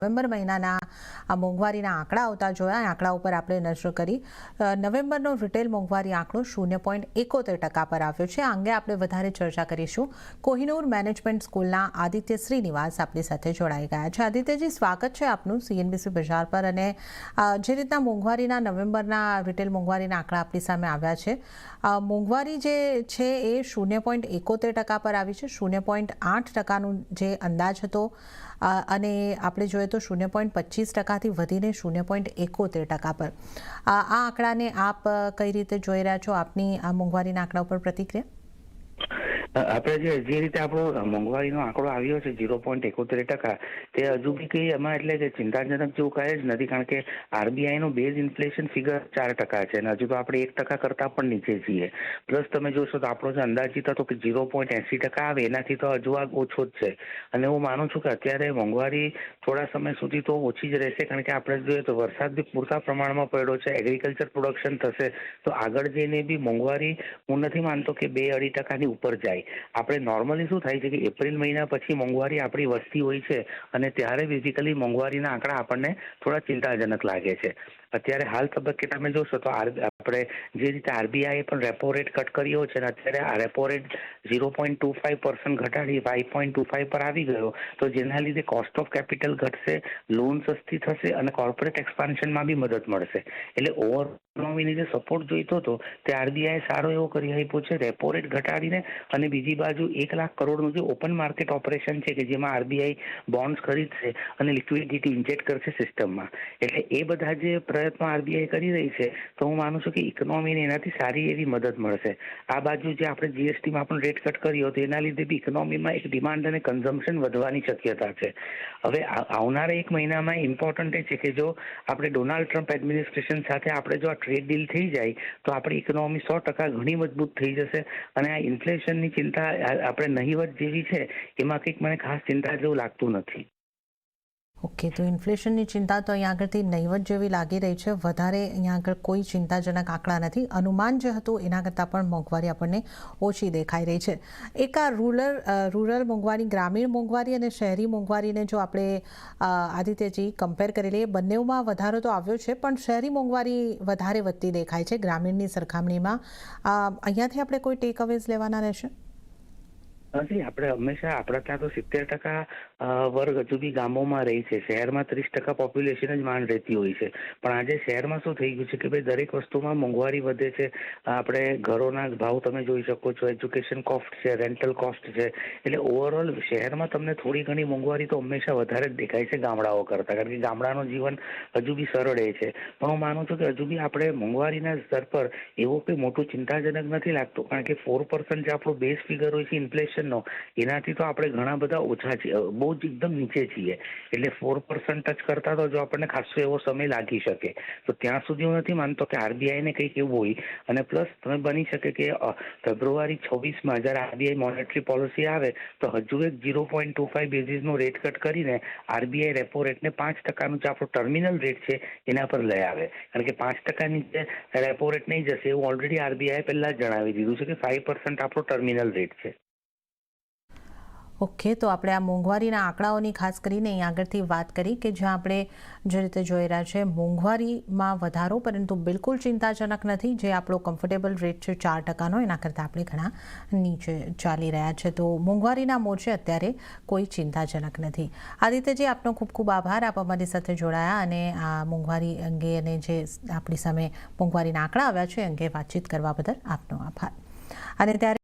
November મહિનાના આ મોંઘવારીના આંકડા આવતા જોયા. આંકડા ઉપર આપણે નજર કરી. નવેમ્બરનો રિટેલ મોંઘવારી આંકડો 0.71% પર આવ્યો છે. આ અંગે આપણે વધારે ચર્ચા કરીશું. કોહિનૂર મેનેજમેન્ટ સ્કૂલના આદિત્ય શ્રીનિવાસ આપણી સાથે જોડાઈ ગયા છે. આદિત્યજી, સ્વાગત છે આપનું CNBC બજાર પર. અને જે રીતના મોંઘવારીના નવેમ્બરના રિટેલ મોંઘવારીના આંકડા આપણી સામે આવ્યા છે, મોંઘવારી જે છે એ 0.71% પર આવી છે. 0.8%નો જે અંદાજ હતો અને આપણે જોઈએ તો 0.25%થી વધીને 0.71% પર. આ આંકડાને આપ કઈ રીતે જોઈ રહ્યા છો? આપની આ મોંઘવારીના આંકડા ઉપર પ્રતિક્રિયા? આપણે જે રીતે આપણો મોંઘવારીનો આંકડો આવ્યો છે 0.71%, તે હજુ બી કઈ એમાં એટલે કે ચિંતાજનક જેવું કહે જ નથી, કારણ કે RBI નું બેઝ ઇન્ફ્લેશન ફિગર 4% છે અને હજુ તો આપણે 1% કરતા પણ નીચે છીએ. પ્લસ તમે જોશો તો આપણો જે અંદાજિત હતો કે 0.80% આવે, એનાથી તો હજુ આ ઓછો જ છે. અને હું માનું છું કે અત્યારે મોંઘવારી થોડા સમય સુધી તો ઓછી જ રહેશે, કારણ કે આપણે જોઈએ તો વરસાદ બી પૂરતા પ્રમાણમાં પડ્યો છે, એગ્રીકલ્ચર પ્રોડક્શન થશે, તો આગળ જઈને બી મોંઘવારી હું નથી માનતો કે 2-2.5% ઉપર જાય. આપણે નોર્મલી શું થાય છે કે એપ્રિલ મહિના પછી મોંઘવારી આપણી વધતી હોય છે અને ત્યારે બેઝિકલી મોંઘવારીના આંકડા આપણને થોડા ચિંતાજનક લાગે છે. અત્યારે હાલ તબક્કે તમે જોશો તો આપણે જે રીતે RBI પણ રેપો રેટ કટ કર્યો છે અને અત્યારે આ રેપો રેટ 0.25% ઘટાડી 5.25 પર આવી ગયો, તો જેના લીધે કોસ્ટ ઓફ કેપિટલ ઘટશે, લોન સસ્તી થશે અને કોર્પોરેટ એક્સપાન્શનમાં બી મદદ મળશે. એટલે ઓવર ઇકોનોમીને જે સપોર્ટ જોઈતો હતો તે RBI સારો એવો કરી આપ્યો છે રેપો રેટ ઘટાડીને. અને બીજી બાજુ 1 લાખ કરોડનું જે ઓપન માર્કેટ ઓપરેશન છે કે જેમાં RBI બોન્ડ્સ ખરીદશે અને લિક્વિડિટી ઇન્જેક્ટ કરશે સિસ્ટમમાં. એટલે એ બધા જે પ્રયત્નો RBI કરી રહી છે, તો હું માનું છું કે ઇકોનોમીને એનાથી સારી એવી મદદ મળશે. આ બાજુ જે આપણે GSTમાં પણ રેટ કટ કર્યો હતો એના લીધે બી ઇકોનોમીમાં એક ડિમાન્ડ અને કન્ઝમ્પશન વધવાની શક્યતા છે. હવે આવનારા 1 મહિનામાં ઇમ્પોર્ટન્ટ એ છે કે જો આપણે ડોનાલ્ડ ટ્રમ્પ એડમિનિસ્ટ્રેશન સાથે આપણે જો આ ટ્રેડ ડીલ થઈ જાય તો આપણી ઇકોનોમી 100% ઘણી મજબૂત થઈ જશે. અને આ ઇન્ફ્લેશનની ચિંતા આપણે નહીવત જેવી છે, એમાં કંઈક મને ખાસ ચિંતા જેવું લાગતું નથી. ઓકે, તો ઇન્ફ્લેશનની ચિંતા તો અહીંયા આગળથી નહીવત જેવી લાગી રહી છે. વધારે અહીંયા આગળ કોઈ ચિંતાજનક આંકડા નથી. અનુમાન જે હતું એના કરતાં પણ મોંઘવારી આપણને ઓછી દેખાઈ રહી છે. એક આ રૂરલ મોંઘવારી, ગ્રામીણ મોંઘવારી અને શહેરી મોંઘવારીને જો આપણે આદિત્યજી કમ્પેર કરી લઈએ, બંનેમાં વધારો તો આવ્યો છે, પણ શહેરી મોંઘવારી વધારે વધતી દેખાય છે ગ્રામીણની સરખામણીમાં. અહીંયાથી આપણે કોઈ ટેક અવેઝ લેવાના રહેશે? નથી, આપણે હંમેશા આપણા ત્યાં તો 70% વર્ગ હજુ બી ગામોમાં રહી છે. શહેરમાં 30% પોપ્યુલેશન જ માંડ રહેતી હોય છે. પણ આજે શહેરમાં શું થઈ ગયું છે કે ભાઈ દરેક વસ્તુમાં મોંઘવારી વધે છે. આપણે ઘરોના ભાવ તમે જોઈ શકો છો, એજ્યુકેશન કોસ્ટ છે, રેન્ટલ કોસ્ટ છે. એટલે ઓવરઓલ શહેરમાં તમને થોડી ઘણી મોંઘવારી તો હંમેશા વધારે જ દેખાય છે ગામડાઓ કરતાં, કારણ કે ગામડાનું જીવન હજુ બી સરળ એ છે. પણ હું માનું છું કે હજુ બી આપણે મોંઘવારીના સ્તર પર એવો કોઈ મોટું ચિંતાજનક નથી લાગતું, કારણ કે 4% જે આપણું બેઝ ફિગર હોય છે ઇન્ફ્લેશન, એનાથી તો આપણે ઘણા બધા ઓછા છીએ, બહુ જ એકદમ નીચે છીએ. એટલે 4% ટચ કરતા તો જો આપણને ખાસો એવો સમય લાગી શકે, તો ત્યાં સુધી હું નથી માનતો કે RBI ને કંઈક એવું હોય. અને પ્લસ તમે બની શકે કે ફેબ્રુઆરી 26માં જ્યારે RBI મોનેટરી પોલિસી આવે તો હજુ એક 0.25 બેઝિસનો રેટ કટ કરીને RBI રેપો રેટને 5%નું જે આપણો ટર્મિનલ રેટ છે એના પર લઈ આવે. કારણ કે 5% નીચે રેપો રેટ નહીં જશે એવું ઓલરેડી RBI પહેલા જ જણાવી દીધું છે કે 5% આપણો ટર્મિનલ રેટ છે. ઓકે, તો આપણે આ મોંઘવારીના આંકડાઓની ખાસ કરીને અહીં આગળથી વાત કરી કે જ્યાં આપણે જે રીતે જોઈ રહ્યા છે મોંઘવારીમાં વધારો, પરંતુ બિલકુલ ચિંતાજનક નથી. જે આપણો કમ્ફર્ટેબલ રેટ છે 4%નો, એના કરતાં આપણે ઘણા નીચે ચાલી રહ્યા છે. તો મોંઘવારીના મોરચે અત્યારે કોઈ ચિંતાજનક નથી. આદિત્યજી, આપનો ખૂબ ખૂબ આભાર. આપ અમારી સાથે જોડાયા અને આ મોંઘવારી અંગે અને જે આપણી સામે મોંઘવારીના આંકડા આવ્યા છે અંગે વાતચીત કરવા બદલ આપનો આભાર. અને ત્યારે